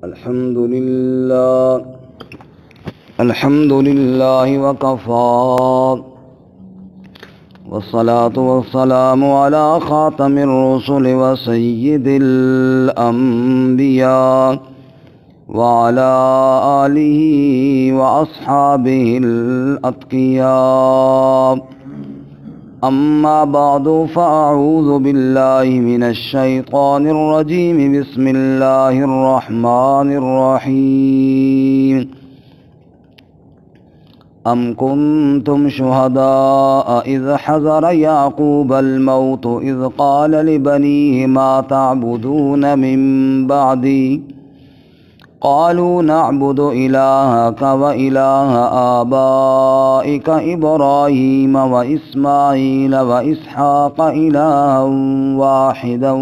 الحمد لله وكفى والصلاة والسلام على خاتم الرسل وسيد الأنبياء وعلى آله وأصحابه الأتقياء أما بعد فأعوذ بالله من الشيطان الرجيم بسم الله الرحمن الرحيم أم كنتم شهداء إذ حضر يعقوب الموت إذ قال لبنيه ما تعبدون من بعدي قالوا نعبد إلهك وإله آبائك إبراهيم وإسماعيل وإسحاق إلها واحدا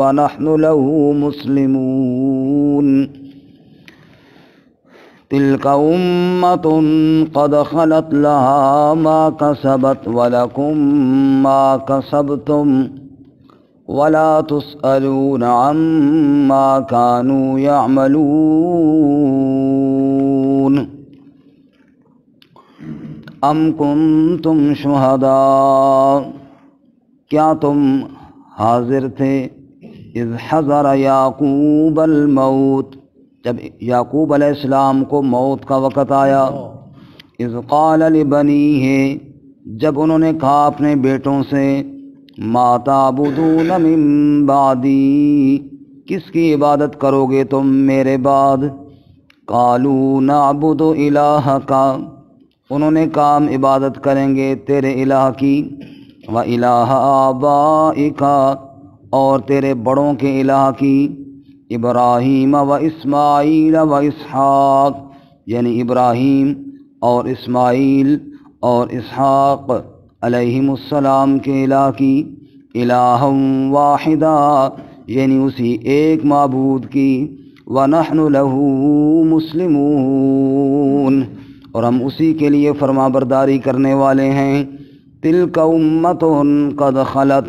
ونحن له مسلمون تلك أمة قد خلت لها ما كسبت ولكم ما كسبتم ولا تسألون عما كانوا يعملون ام کنتم شہداء کیا تم حاضر تھے اذ حضر یعقوب الموت جب یعقوب علیہ السلام کو موت کا وقت آیا اذ قال لبنیہ جب انہوں نے کہا اپنے بیٹوں سے ما تعبدون من بعدی کس کی عبادت کرو گے تم میرے بعد قالوا نعبد الہک انہوں نے کہا ہم عبادت کریں گے تیرے الہ کی و الہ آبائک اور تیرے بڑوں کے الہ کی ابراہیم و اسماعیل و اسحاق یعنی ابراہیم اور اسماعیل اور اسحاق علیہم السلام کے الہ کی الہ واحدہ یعنی اسی ایک معبود کی وَنَحْنُ لَهُ مُسْلِمُونَ اور ہم اسی کے لیے فرما برداری کرنے والے ہیں تِلْكَ أُمَّةٌ قَدْ خَلَتْ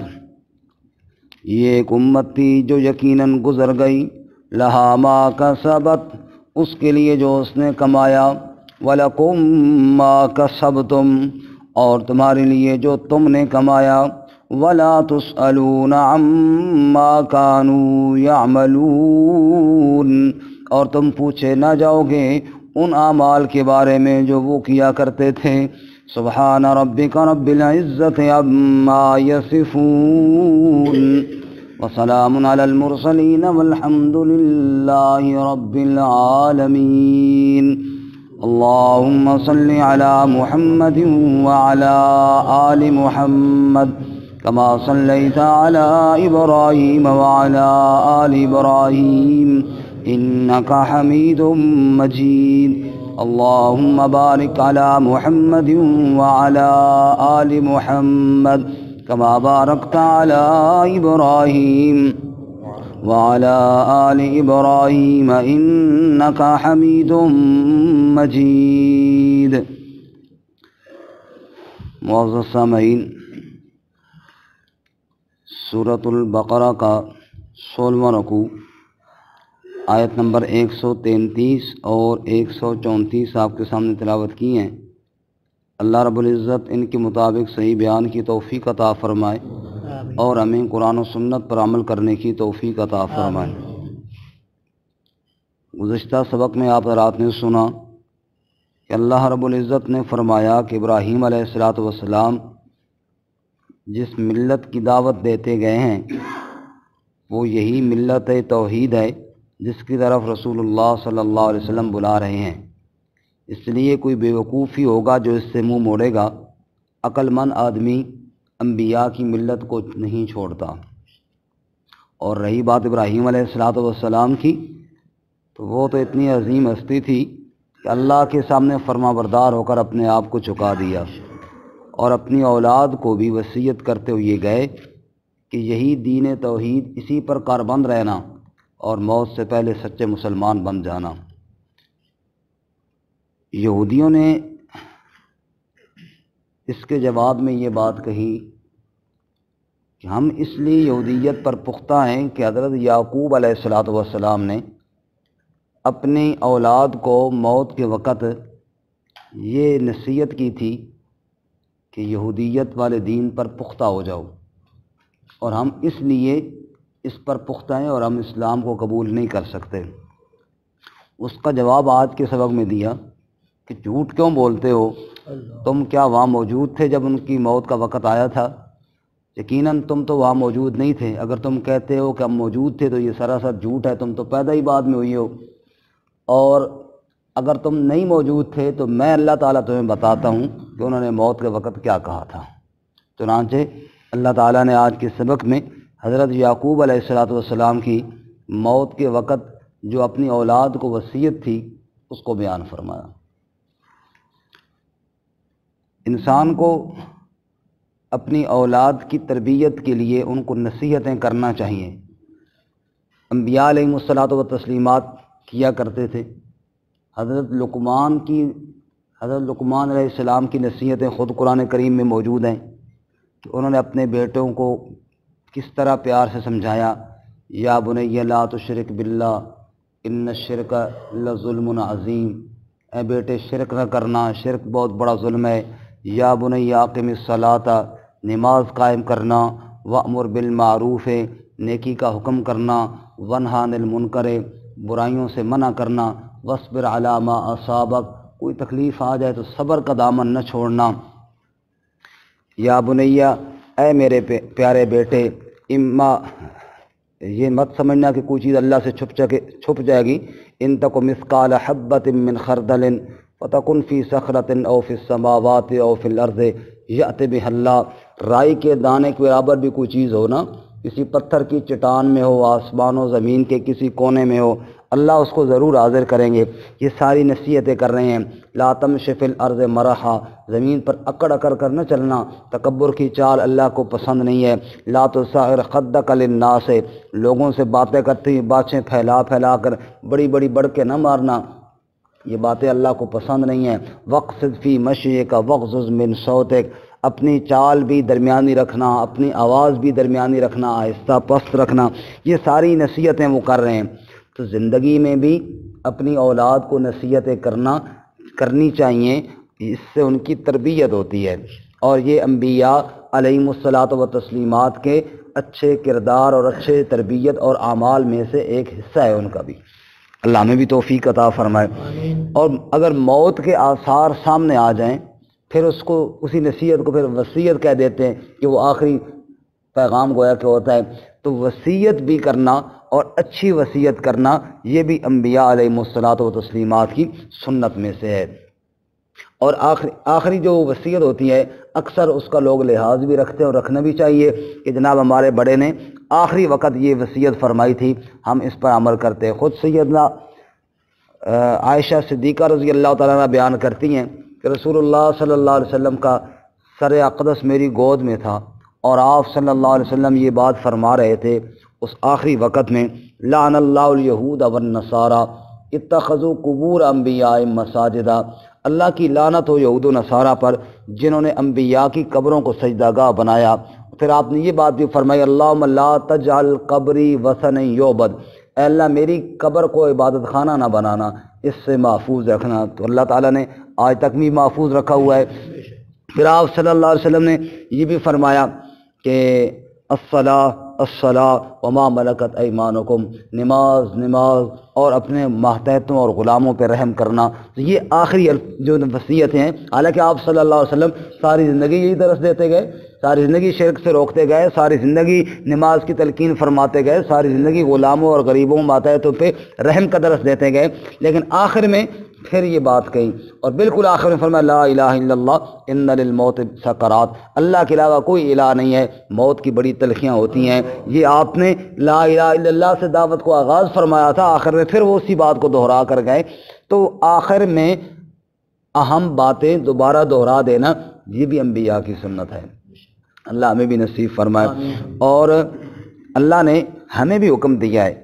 یہ ایک امت تھی جو یقیناً گزر گئی لَهَا مَا كَسَبَتْ اس کے لیے جو اس نے کمایا وَلَكُمْ مَا كَسَبْتُمْ اور تمہارے لیے جو تم نے کمایا وَلَا تُسْأَلُونَ عَمَّا كَانُوا يَعْمَلُونَ اور تم پوچھے نہ جاؤ گے ان اعمال کے بارے میں جو وہ کیا کرتے تھے سبحان ربک رب العزت عما یصفون وسلام علی المرسلین والحمد للہ رب العالمین اللهم صل على محمد وعلى آل محمد كما صليت على إبراهيم وعلى آل إبراهيم إنك حميد مجيد اللهم بارك على محمد وعلى آل محمد كما باركت على إبراهيم وعلى آل إبراهيم إنك حميد مجيد معزز سامعین سورۃ البقرہ کا 16واں رکوع آیت نمبر 133 اور 134 آپ کے سامنے تلاوت کی ہیں۔ اللہ رب العزت ان کے مطابق صحیح بیان کی توفیق عطا فرمائے اور ہمیں قرآن و سنت پر عمل کرنے کی توفیق عطا فرمائے۔ گزشتہ سبق میں آپ حضرات نے سنا کہ اللہ رب العزت نے فرمایا کہ ابراہیم علیہ السلام جس ملت کی دعوت دیتے گئے ہیں وہ یہی ملت توحید ہے جس کی طرف رسول اللہ صلی اللہ علیہ وسلم بلا رہے ہیں۔ اس لیے کوئی بیوقوفی ہوگا جو اس سے منہ موڑے گا، عقل مند آدمی انبیاء کی ملت کو نہیں چھوڑتا۔ اور رہی بات ابراہیم علیہ السلام کی، تو وہ تو اتنی عظیم ہستی تھی کہ اللہ کے سامنے فرما بردار ہو کر اپنے آپ کو چکا دیا اور اپنی اولاد کو بھی وصیت کرتے ہوئے گئے کہ یہی دین توحید، اسی پر کاربند رہنا اور موت سے پہلے سچے مسلمان بن جانا۔ یہودیوں نے اس کے جواب میں یہ بات کہی کہ ہم اس لیے یہودیت پر پختہ ہیں کہ حضرت یعقوب علیہ السلام نے اپنی اولاد کو موت کے وقت یہ نصیحت کی تھی کہ یہودیت والے دین پر پختہ ہو جاؤ، اور ہم اس لیے اس پر پختہ ہیں اور ہم اسلام کو قبول نہیں کر سکتے۔ اس کا جواب آج کے سبق میں دیا کہ جھوٹ کیوں بولتے ہو، تم کیا وہاں موجود تھے جب ان کی موت کا وقت آیا تھا؟ یقیناً تم تو وہاں موجود نہیں تھے۔ اگر تم کہتے ہو کہ ہم موجود تھے تو یہ سراسر جھوٹ ہے، تم تو پیدا ہی بعد میں ہوئی ہو، اور اگر تم نہیں موجود تھے تو میں اللہ تعالیٰ تمہیں بتاتا ہوں کہ انہوں نے موت کے وقت کیا کہا تھا۔ چنانچہ اللہ تعالیٰ نے آج کے سبق میں حضرت یعقوب علیہ السلام کی موت کے وقت جو اپنی اولاد کو وصیت تھی اس کو بیان فرمایا۔ انسان کو اپنی اولاد کی تربیت کے لیے ان کو نصیحتیں کرنا چاہیے۔ انبیاء علیہم الصلاۃ والتسلیمات کیا کرتے تھے۔ حضرت لقمان علیہ السلام کی نصیحتیں خود قرآن کریم میں موجود ہیں کہ انہوں نے اپنے بیٹوں کو کس طرح پیار سے سمجھایا، یا بنی لا تشرک باللہ ان الشرک لظلم عظیم، اے بیٹے شرک نہ کرنا، شرک بہت بڑا ظلم ہے۔ یا بنی اقم الصلاۃ، نماز قائم کرنا، وامر بالمعروف، نیکی کا حکم کرنا، ونہا عن المنکر، برائیوں سے منع کرنا، واصبر علی ما اصابک، کوئی تکلیف آ جائے تو صبر کا دامن نہ چھوڑنا۔ یا بنیا، اے میرے پیارے بیٹے، اما، یہ مت سمجھنا کہ کوئی چیز اللہ سے چھپ جائے گی، ان تک مثقال حبۃ من خردل فتکن فی صخرۃ او فی السماوات او فی الارض یأت بها اللہ، رائی کے دانے کے برابر بھی کوئی چیز ہو نا، کسی پتھر کی چٹان میں ہو، آسمان و زمین کے کسی کونے میں ہو، اللہ اس کو ضرور حاضر کریں گے۔ یہ ساری نصیحتیں کر رہے ہیں۔ لا تمش فی الارض مرحا، زمین پر اکڑ اکڑ کر نہ چلنا، تکبر کی چال اللہ کو پسند نہیں ہے۔ لا تصغر خدک للناس، لوگوں سے باتیں کرتے ہوئے باتیں پھیلا کر بڑی بڑی بڑھ کے نہ مارنا، یہ باتیں اللہ کو پسند نہیں ہیں۔ وقصد فی مشیک واغضض من صوتک، اپنی چال بھی درمیانی رکھنا، اپنی آواز بھی درمیانی رکھنا، آہستہ پست رکھنا، یہ ساری نصیحتیں وہ کر رہے ہیں۔ تو زندگی میں بھی اپنی اولاد کو نصیحتیں کرنی چاہیے، اس سے ان کی تربیت ہوتی ہے، اور یہ انبیاء علیہم الصلاۃ والتسلیمات کے اچھے کردار اور اچھے تربیت اور اعمال میں سے ایک حصہ ہے ان کا بھی۔ اللہ ہمیں بھی توفیق عطا فرمائے۔ اور اگر موت کے آثار سامنے آ جائیں پھر اس کو، اسی نصیحت کو پھر وصیت کہہ دیتے ہیں کہ وہ آخری پیغام گویا کہ ہوتا ہے۔ تو وصیت بھی کرنا اور اچھی وصیت کرنا یہ بھی انبیاء علیہم الصلاۃ والتسلیمات کی سنت میں سے ہے۔ اور آخری جو وصیت ہوتی ہے اکثر اس کا لوگ لحاظ بھی رکھتے ہیں اور رکھنا بھی چاہیے کہ جناب ہمارے بڑے نے آخری وقت یہ وصیت فرمائی تھی، ہم اس پر عمل کرتے ہیں۔ خود سیدنا عائشہ صدیقہ رضی اللہ تعالیٰ عنہ بیان کرتی ہیں کہ رسول اللہ صلی اللہ علیہ وسلم کا سر اقدس میری گود میں تھا، اور آپ صلی اللہ علیہ وسلم یہ بات فرما رہے تھے اس آخری وقت میں، لعن اللہ الیہود والنصارى اتخذوا قبور انبیاء مساجدا، اللہ کی لعنت ہو یہود و نصارہ پر جنہوں نے انبیاء کی قبروں کو سجدہ گاہ بنایا۔ پھر آپ نے یہ بات بھی فرمائی، اللہم لا تجعل قبری وثنا یعبد، اے اللہ میری قبر کو عبادت خانہ نہ بنانا، اس سے محفوظ رکھنا۔ تو اللہ تعالیٰ نے آج تک بھی محفوظ رکھا ہوا ہے۔ پھر آپ صلی اللہ علیہ وسلم نے یہ بھی فرمایا کہ الصلاۃ وما ملکت ایمانکم، نماز اور اپنے ماتحتوں اور غلاموں پہ رحم کرنا۔ تو یہ آخری جو وصیتیں ہیں، حالانکہ آپ صلی اللہ علیہ وسلم ساری زندگی یہی درس دیتے گئے، ساری زندگی شرک سے روکتے گئے، ساری زندگی نماز کی تلقین فرماتے گئے، ساری زندگی غلاموں اور غریبوں ماتحتوں پہ رحم کا درس دیتے گئے، لیکن آخر میں پھر یہ بات کہی، اور بالکل آخر میں فرمایا لا الہ الا اللہ ان للموت سکرات، اللہ کے علاوہ کوئی الہ نہیں ہے، موت کی بڑی تلخیاں ہوتی ہیں۔ یہ آپ نے لا الہ الا اللہ سے دعوت کو آغاز فرمایا تھا، آخر میں پھر وہ اسی بات کو دہرا کر گئے۔ تو آخر میں اہم باتیں دوبارہ دہرا دینا یہ بھی انبیاء کی سنت ہے، اللہ ہمیں بھی نصیب فرمائے۔ اور اللہ نے ہمیں بھی حکم دیا ہے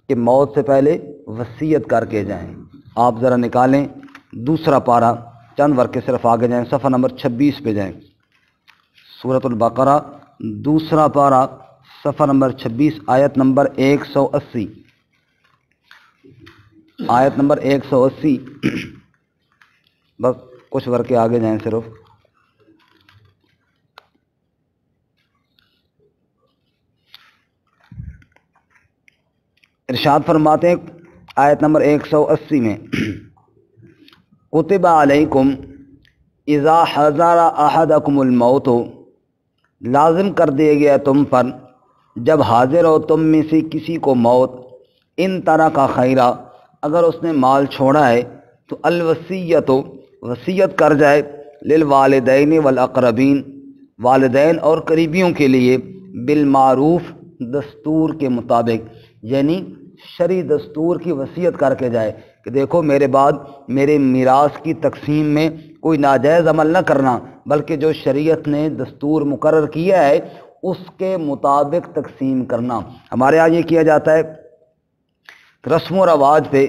کہ موت سے پہلے وصیت کر کے جائیں۔ آپ ذرا نکالیں دوسرا پارہ، چند ورقے صرف آگے جائیں، صفحہ نمبر 26 پہ جائیں، سورۃ البقرہ دوسرا پارہ صفحہ نمبر 26 آیت نمبر 180۔ آیت نمبر 180. بس کچھ ورقے آگے جائیں صرف. ارشاد فرماتے ہیں آیت نمبر 180 میں، کتب علیکم اذا حضر احدکم الموت، لازم کر دیا گیا تم پر جب حاضر ہو تم میں سے کسی کو موت، ان ترک خیرا، اگر اس نے مال چھوڑا ہے تو الوصیت، وصیت کر جائے، للوالدین والاقربین، والدین اور قریبیوں کے لیے، بالمعروف، دستور کے مطابق، یعنی شرعی دستور کی وصیت کر کے جائے کہ دیکھو میرے بعد میرے میراث کی تقسیم میں کوئی ناجائز عمل نہ کرنا، بلکہ جو شریعت نے دستور مقرر کیا ہے اس کے مطابق تقسیم کرنا. ہمارے ہاں یہ کیا جاتا ہے رسم و رواج پہ،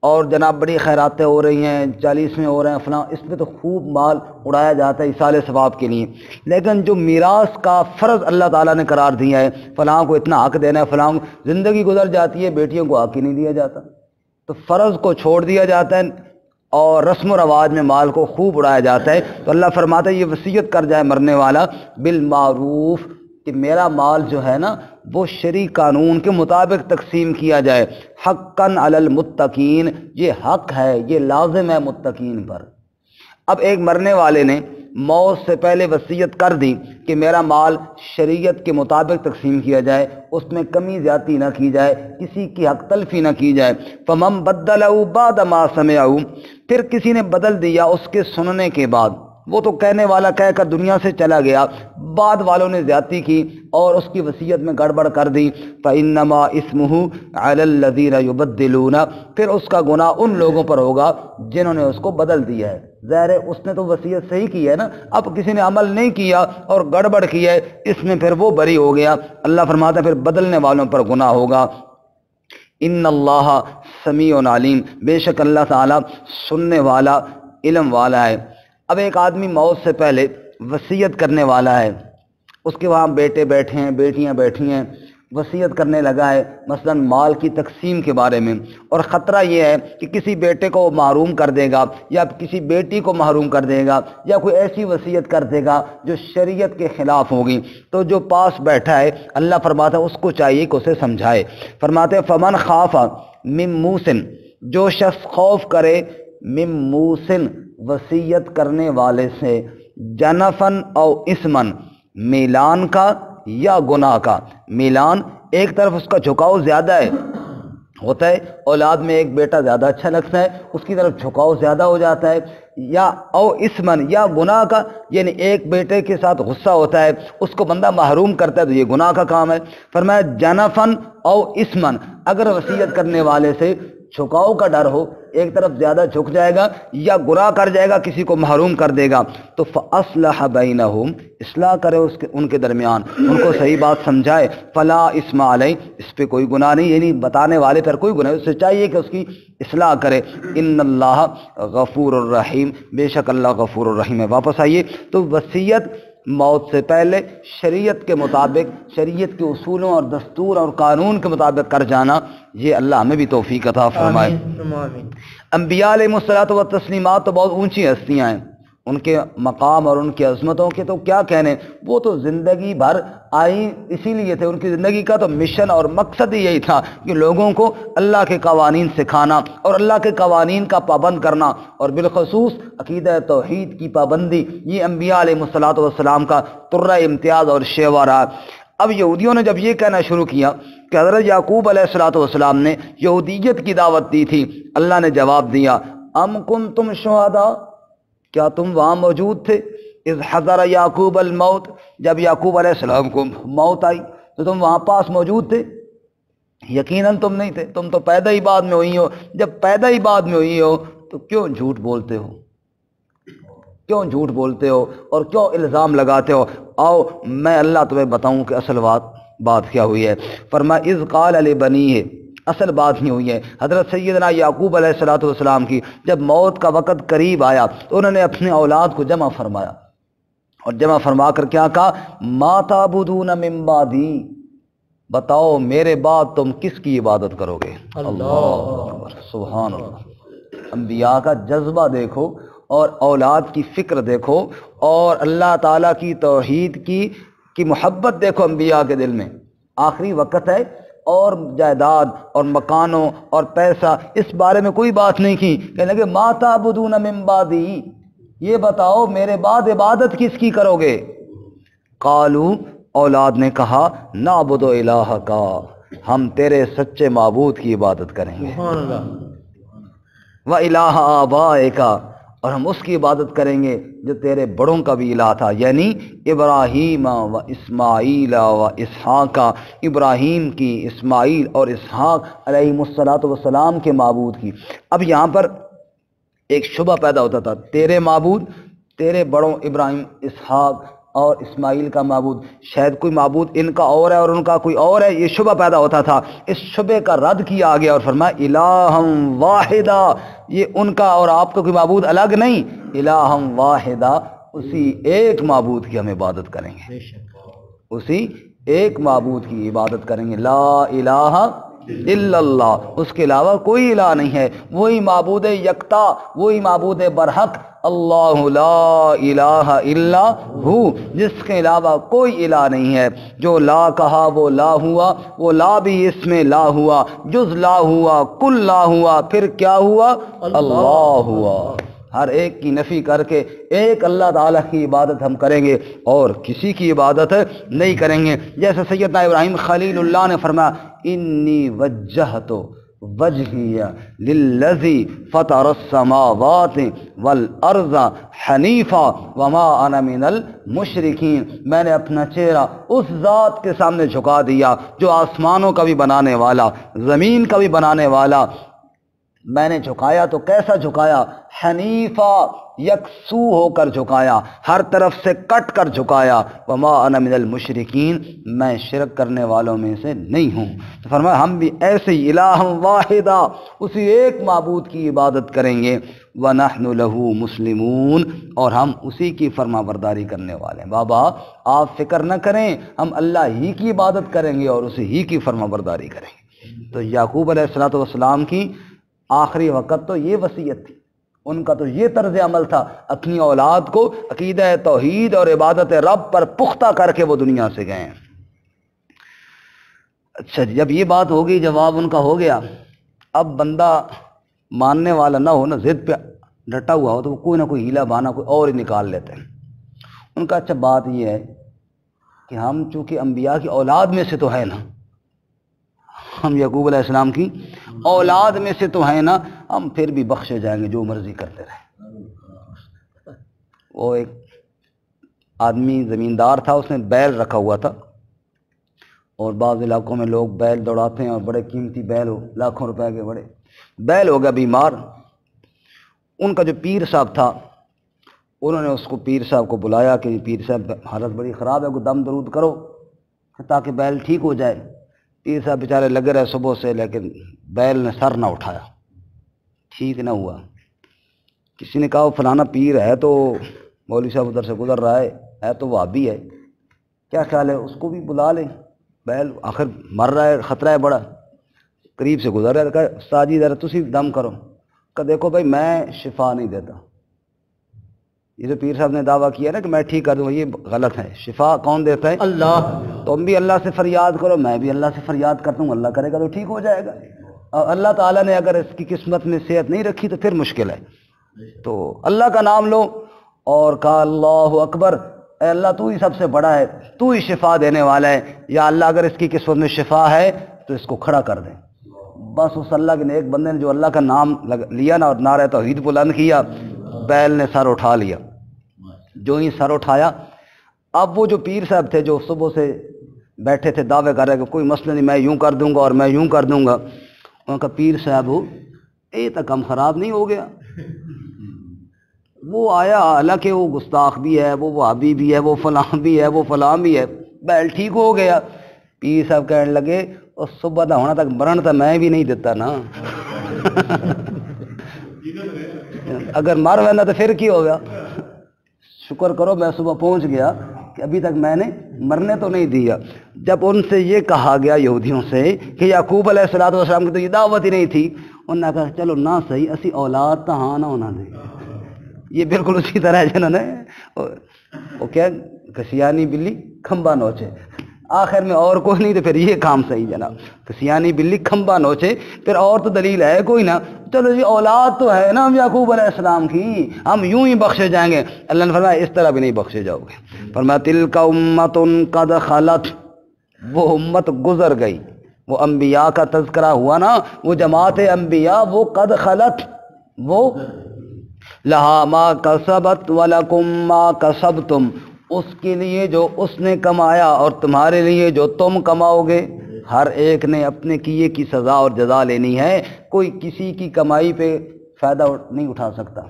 اور جناب بڑی خیراتیں ہو رہی ہیں، 40ویں ہو رہے ہیں فلاں، اس میں تو خوب مال اڑایا جاتا ہے ایصال ثواب کے لیے، لیکن جو میراث کا فرض اللہ تعالیٰ نے قرار دیا ہے، فلاں کو اتنا حق دینا ہے، فلاں کو، زندگی گزر جاتی ہے بیٹیوں کو حق ہی نہیں دیا جاتا، تو فرض کو چھوڑ دیا جاتا ہے اور رسم و رواج میں مال کو خوب اڑایا جاتا ہے. تو اللہ فرماتا ہے یہ وصیت کر جائے مرنے والا بالمعروف، کہ میرا مال جو ہے نا وہ شرعی قانون کے مطابق تقسیم کیا جائے. حقاً علی المتقین، یہ حق ہے، یہ لازم ہے متقین پر. اب ایک مرنے والے نے موت سے پہلے وصیت کر دی کہ میرا مال شریعت کے مطابق تقسیم کیا جائے، اس میں کمی زیادتی نہ کی جائے، کسی کی حق تلفی نہ کی جائے. فمن بدلہ بعد ما سمعہ، پھر کسی نے بدل دیا اس کے سننے کے بعد، وہ تو کہنے والا کہہ کر دنیا سے چلا گیا، بعد والوں نے زیادتی کی اور اس کی وصیت میں گڑبڑ کر دی، فإنما اسمہ علی الذین یبدلون، پھر اس کا گناہ ان لوگوں پر ہوگا جنہوں نے اس کو بدل دیا ہے. ظاہر ہے اس نے تو وصیت صحیح کی ہے نا، اب کسی نے عمل نہیں کیا اور گڑبڑ کی ہے، اس میں پھر وہ بری ہو گیا. اللہ فرماتا ہے پھر بدلنے والوں پر گناہ ہوگا. ان اللہ سمیع علیم، بے شک اللہ تعالیٰ سننے والا، علم والا ہے. اب ایک آدمی موت سے پہلے وصیت کرنے والا ہے، اس کے وہاں بیٹے بیٹھے ہیں، بیٹیاں بیٹھی ہیں، وصیت کرنے لگا ہے مثلا مال کی تقسیم کے بارے میں، اور خطرہ یہ ہے کہ کسی بیٹے کو محروم کر دے گا یا کسی بیٹی کو محروم کر دے گا یا کوئی ایسی وصیت کر دے گا جو شریعت کے خلاف ہوگی. تو جو پاس بیٹھا ہے اللہ فرماتا ہے اس کو چاہیے کہ اسے سمجھائے. فرماتے ہیں فمن خاف من موسن، جو شخص خوف کرے من موسن، وصیت کرنے والے سے، جنفن او اسمن، میلان کا یا گناہ کا. میلان ایک طرف اس کا جھکاؤ زیادہ ہے، ہوتا ہے اولاد میں ایک بیٹا زیادہ اچھا لگتا ہے، اس کی طرف جھکاؤ زیادہ ہو جاتا ہے، یا او اسمن، یا گناہ کا، یعنی ایک بیٹے کے ساتھ غصہ ہوتا ہے، اس کو بندہ محروم کرتا ہے تو یہ گناہ کا کام ہے. فرمایا جنفن او اسمن، اگر وصیت کرنے والے سے جھکاؤ کا ڈر ہو، ایک طرف زیادہ جھک جائے گا یا گناہ کر جائے گا، کسی کو محروم کر دے گا، تو فاصلح بینہم، اصلاح کرے ان کے درمیان، ان کو صحیح بات سمجھائے. فلا اسم علیہ، اس پہ کوئی گناہ نہیں، یعنی بتانے والے پر کوئی گناہ، اس سے چاہیے کہ اس کی اصلاح کرے. ان اللہ غفور الرحیم، بے شک اللہ غفور الرحیم ہے. واپس آئیے تو وصیت موت سے پہلے شریعت کے مطابق، شریعت کے اصولوں اور دستور اور قانون کے مطابق کر جانا، یہ اللہ ہمیں بھی توفیق عطا فرمائے. انبیاء علیہ الصلوۃ والتسلیمات تو بہت اونچی ہستیاں ہیں، ان کے مقام اور ان کی عظمتوں کے تو کیا کہنے، وہ تو زندگی بھر آئی اسی لیے تھے، ان کی زندگی کا تو مشن اور مقصد ہی یہی تھا کہ لوگوں کو اللہ کے قوانین سکھانا اور اللہ کے قوانین کا پابند کرنا، اور بالخصوص عقیدہ توحید کی پابندی. یہ انبیاء علیہ الصلوۃ والسلام کا طرہ امتیاز اور شیوا رہا. اب یہودیوں نے جب یہ کہنا شروع کیا کہ حضرت یعقوب علیہ الصلوۃ والسلام نے یہودیت کی دعوت دی تھی، اللہ نے جواب دیا ام کنتم شہداء، کیا تم وہاں موجود تھے، اذ حضر یعقوب الموت، جب یعقوب علیہ السلام کو موت آئی تو تم وہاں پاس موجود تھے؟ یقیناً تم نہیں تھے، تم تو پیدا ہی بعد میں ہوئی ہو. جب پیدا ہی بعد میں ہوئی ہو تو کیوں جھوٹ بولتے ہو، کیوں جھوٹ بولتے ہو اور کیوں الزام لگاتے ہو؟ آؤ میں اللہ تمہیں بتاؤں کہ اصل بات کیا ہوئی ہے. فرمایا اذ قال لبنیہ، اصل بات نہیں ہوئی ہے. حضرت سیدنا یعقوب علیہ الصلوۃ والسلام کی جب موت کا وقت قریب آیا تو انہوں نے اپنے اولاد کو جمع فرمایا، اور جمع فرما کر کیا کہا، ما تعبدون من بعدی، بتاؤ میرے بعد تم کس کی عبادت کرو گے؟ اللہ اکبر، سبحان اللہ۔ انبیاء کا جذبہ دیکھو اور اولاد کی فکر دیکھو اور اللہ تعالیٰ کی توحید کی محبت دیکھو انبیاء کے دل میں۔ آخری وقت ہے اور جائیداد اور مکانوں اور پیسہ اس بارے میں کوئی بات نہیں کی، کہنے لگے ما تعبدون من بعدی، یہ بتاؤ میرے بعد عبادت کس کی کرو گے؟ قالو، اولاد نے کہا نعبد الہک، ہم تیرے سچے معبود کی عبادت کریں گے، و الہ آبائک، اور ہم اس کی عبادت کریں گے جو تیرے بڑوں کا بھی الہ تھا، یعنی ابراہیم و اسماعیل و اسحاق، ابراہیم کی، اسماعیل اور اسحاق علیہم الصلاۃ والسلام کے معبود کی۔ اب یہاں پر ایک شبہ پیدا ہوتا تھا، تیرے معبود، تیرے بڑوں ابراہیم، اسحاق اور اسماعیل کا معبود، شاید کوئی معبود ان کا اور ہے اور ان کا کوئی اور ہے، یہ شبہ پیدا ہوتا تھا۔ اس شبے کا رد کیا گیا اور فرمایا الہم واحدہ، یہ ان کا اور آپ کا کوئی معبود الگ نہیں، الہم واحدہ، اسی ایک معبود کی ہم عبادت کریں گے، اسی ایک معبود کی عبادت کریں گے، لا الہ الا اللہ، اس کے علاوہ کوئی الہ نہیں ہے، وہی معبود یکتا، وہی معبود برحق، اللہ لا الہ الا ہو، جس کے علاوہ کوئی الہ نہیں ہے۔ جو لا کہا وہ لا ہوا، وہ لا بھی اس میں لا ہوا، جز لا ہوا، کل لا ہوا، پھر کیا ہوا؟ اللہ ہوا۔ ہر ایک کی نفی کر کے ایک اللہ تعالیٰ کی عبادت ہم کریں گے اور کسی کی عبادت نہیں کریں گے۔ جیسے سیدنا ابراہیم خلیل اللہ نے فرمایا انی وجہت وجہی للذی فطر السماوات والارض حنیفا وما انا من المشرکین، میں نے اپنا چہرہ اس ذات کے سامنے جھکا دیا جو آسمانوں کا بھی بنانے والا، زمین کا بھی بنانے والا، میں نے جھکایا تو کیسا جھکایا؟ حنیفا، یکسو ہو کر جھکایا، ہر طرف سے کٹ کر جھکایا، وما انا من المشرکین، میں شرک کرنے والوں میں سے نہیں ہوں۔ تو فرمایا ہم بھی ایسے ہی الہ واحدہ، اسی ایک معبود کی عبادت کریں گے، ونحن له مسلمون، اور ہم اسی کی فرما برداری کرنے والے ہیں۔ بابا آپ فکر نہ کریں، ہم اللہ ہی کی عبادت کریں گے اور اسی ہی کی فرما برداری کریں گے۔ تو یعقوب علیہ الصلوۃ والسلام کی آخری وقت تو یہ وصیت تھی، ان کا تو یہ طرز عمل تھا، اپنی اولاد کو عقیدہ توحید اور عبادت رب پر پختہ کر کے وہ دنیا سے گئے ہیں۔ اچھا جب یہ بات ہوگی، جواب ان کا ہو گیا، اب بندہ ماننے والا نہ ہو، نہ ضد پہ ڈٹا ہوا ہو، تو وہ کوئی نہ کوئی ہیلا بہانہ کوئی اور ہی نکال لیتے ہیں۔ ان کا اچھا بات یہ ہے کہ ہم چونکہ انبیاء کی اولاد میں سے تو ہے نا، ہم یعقوب علیہ السلام کی اولاد میں سے تو ہیں نا، ہم پھر بھی بخشے جائیں گے، جو مرضی کرتے رہے۔ وہ ایک آدمی زمیندار تھا، اس نے بیل رکھا ہوا تھا، اور بعض علاقوں میں لوگ بیل دوڑاتے ہیں اور بڑے قیمتی بیل ہو، لاکھوں روپے کے بڑے بیل ہو گیا بیمار۔ ان کا جو پیر صاحب تھا، انہوں نے اس کو پیر صاحب کو بلایا کہ پیر صاحب حالت بڑی خراب ہے، کوئی دم درود کرو تاکہ بیل ٹھیک ہو جائے۔ پیر صاحب بیچارے لگے رہے صبح سے، لیکن بیل نے سر نہ اٹھایا، ٹھیک نہ ہوا۔ کسی نے کہا وہ فلانا پیر ہے تو مولوی صاحب ادھر سے گزر رہا ہے تو وہابی ہے، کیا خیال ہے اس کو بھی بلا لیں، بیل آخر مر رہا ہے، خطرہ ہے بڑا، قریب سے گزر رہا ہے۔ کہا استاد جی ذرا تسی دم کرو۔ کہ دیکھو بھائی میں شفا نہیں دیتا، یہ جو پیر صاحب نے دعویٰ کیا نا کہ میں ٹھیک کر دوں، یہ غلط ہے۔ شفا کون دیتا ہے؟ اللہ۔ تم بھی اللہ سے فریاد کرو، میں بھی اللہ سے فریاد کرتا ہوں، اللہ کرے گا تو ٹھیک ہو جائے گا، اور اللہ تعالیٰ نے اگر اس کی قسمت میں صحت نہیں رکھی تو پھر مشکل ہے۔ تو اللہ کا نام لو اور کہا اللہ اکبر، اے اللہ تو ہی سب سے بڑا ہے، تو ہی شفا دینے والا ہے، یا اللہ اگر اس کی قسمت میں شفا ہے تو اس کو کھڑا کر دیں۔ بس اس اللہ کے ایک بندے نے جو اللہ کا نام لیا نا اور نعرہ توحید بلند کیا، بیل نے سر اٹھا لیا۔ جو ہی سر اٹھایا، اب وہ جو پیر صاحب تھے جو صبح سے بیٹھے تھے دعوے کر رہے کہ کوئی مسئلہ نہیں، میں یوں کر دوں گا اور میں یوں کر دوں گا، ان کا پیر صاحب ہو اے تک کم خراب نہیں ہو گیا۔ وہ آیا، حالانکہ وہ گستاخ بھی ہے، وہ وہابی بھی ہے، وہ فلاں بھی ہے، وہ فلاں بھی ہے، بیل ٹھیک ہو گیا۔ پیر صاحب کہنے لگے اور صبح دا ہونا تک مرن تو میں بھی نہیں دیتا نا، اگر مر وینا تو پھر کی ہوگا، شکر کرو میں صبح پہنچ گیا، کہ ابھی تک میں نے مرنے تو نہیں دیا۔ جب ان سے یہ کہا گیا یہودیوں سے کہ یعقوب علیہ السلام کی تو یہ دعوت ہی نہیں تھی، انہوں نے کہا چلو نہ صحیح اسی اولاد تو ہاں نہ ہونا دے۔ یہ بالکل اسی طرح ہے جنہوں نے وہ کیا کسیانی بلی کھمبا نوچے، آخر میں اور کوئی نہیں تو پھر یہ کام صحیح جناب، کسیانی بلی کھمبا نوچے، پھر اور تو دلیل ہے کوئی نہ، چلو جی اولاد تو ہے نا ہم یعقوب علیہ السلام کی، ہم یوں ہی بخشے جائیں گے۔ اللہ نے فرمایا اس طرح بھی نہیں بخشے جاؤ گے۔ فرمایا تلک امۃ قد خلت، وہ امت گزر گئی، وہ انبیاء کا تذکرہ ہوا نا، وہ جماعت انبیاء وہ قد خلت، وہ لہا ما کسبت ولکم ما کسبتم، اس کے لیے جو اس نے کمایا اور تمہارے لیے جو تم کماؤ گے، ہر ایک نے اپنے کیے کی سزا اور جزا لینی ہے، کوئی کسی کی کمائی پہ فائدہ نہیں اٹھا سکتا۔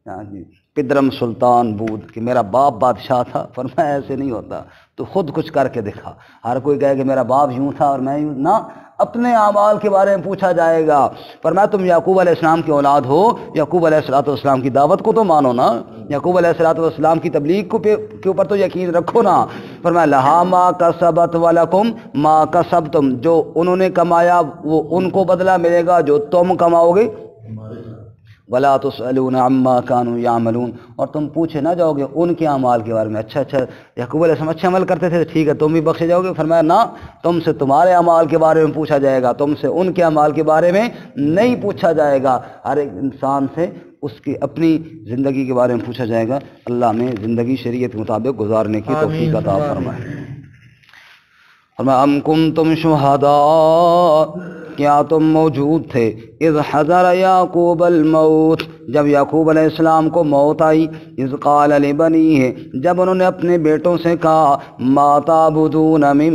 ہاں جی، پدرم سلطان بود کہ میرا باپ بادشاہ تھا، فرمایا ایسے نہیں ہوتا، تو خود کچھ کر کے دکھا۔ ہر کوئی کہے کہ میرا باپ یوں تھا اور میں یوں، نہ، اپنے اعمال کے بارے میں پوچھا جائے گا۔ فرمایا تم یعقوب علیہ السلام کی اولاد ہو، یعقوب علیہ السلام کی دعوت کو تو مانو نا، یعقوب علیہ السلام کی تبلیغ کے اوپر تو یقین رکھو نا۔ فرمایا لہا ما کسبت ولکم ما کسبتم، جو انہوں نے کمایا وہ ان کو بدلہ ملے گا جو تم کماؤ گے۔ ولا تسألون عما كانوا يعملون، اور تم پوچھے نہ جاؤ گے ان کے اعمال کے بارے میں۔ اچھا یعقوب علیہ السلام اچھے عمل کرتے تھے، ٹھیک ہے تم بھی بخشے جاؤ گے۔ فرمایا نہ، تم سے تمہارے اعمال کے بارے میں پوچھا جائے گا، تم سے ان کے اعمال کے بارے میں نہیں پوچھا جائے گا۔ ہر ایک انسان سے اس کی اپنی زندگی کے بارے میں پوچھا جائے گا۔ اللہ میں زندگی شریعت کے مطابق گزارنے کی توفیق عطا فرمائے۔ فرمایا ام کنتم شہداء، کیا تم موجود تھے، اذ حضر یعقوب الموت، جب یعقوب علیہ السلام کو موت آئی، اذ قال لبنیہ، جب انہوں نے اپنے بیٹوں سے کہا ما تعبدون من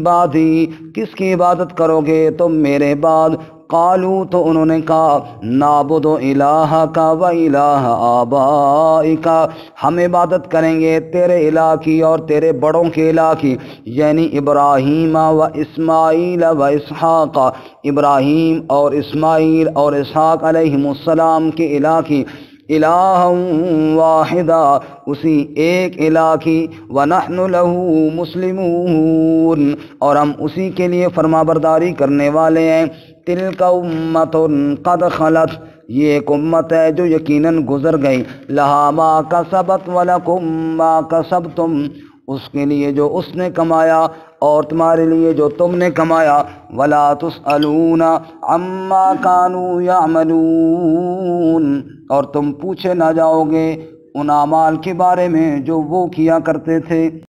بعدی، کس کی عبادت کرو گے تم میرے بعد؟ قالوا، تو انہوں نے کہا نعبد الہک و الہ آبائک، ہم عبادت کریں گے تیرے الہ کی اور تیرے بڑوں کے الہ کی، یعنی ابراہیم و اسماعیل و اسحاق، ابراہیم اور اسماعیل اور اسحاق علیہم السلام کے الہ کی، الہ واحدہ، اسی ایک الہ کی، وَنَحْنُ لَهُ مُسْلِمُونَ، اور ہم اسی کے لیے فرمانبرداری کرنے والے ہیں۔ تِلْكَ أُمَّةٌ قَدْ خَلَتْ، یہ ایک امت ہے جو یقیناً گزر گئی، لہا ما کسبت ولکم ما کسبتم، اس کے لیے جو اس نے کمایا اور تمہارے لیے جو تم نے کمایا، ولا تسألون عما كانوا يعملون، اور تم پوچھے نہ جاؤ گے ان اعمال کے بارے میں جو وہ کیا کرتے تھے۔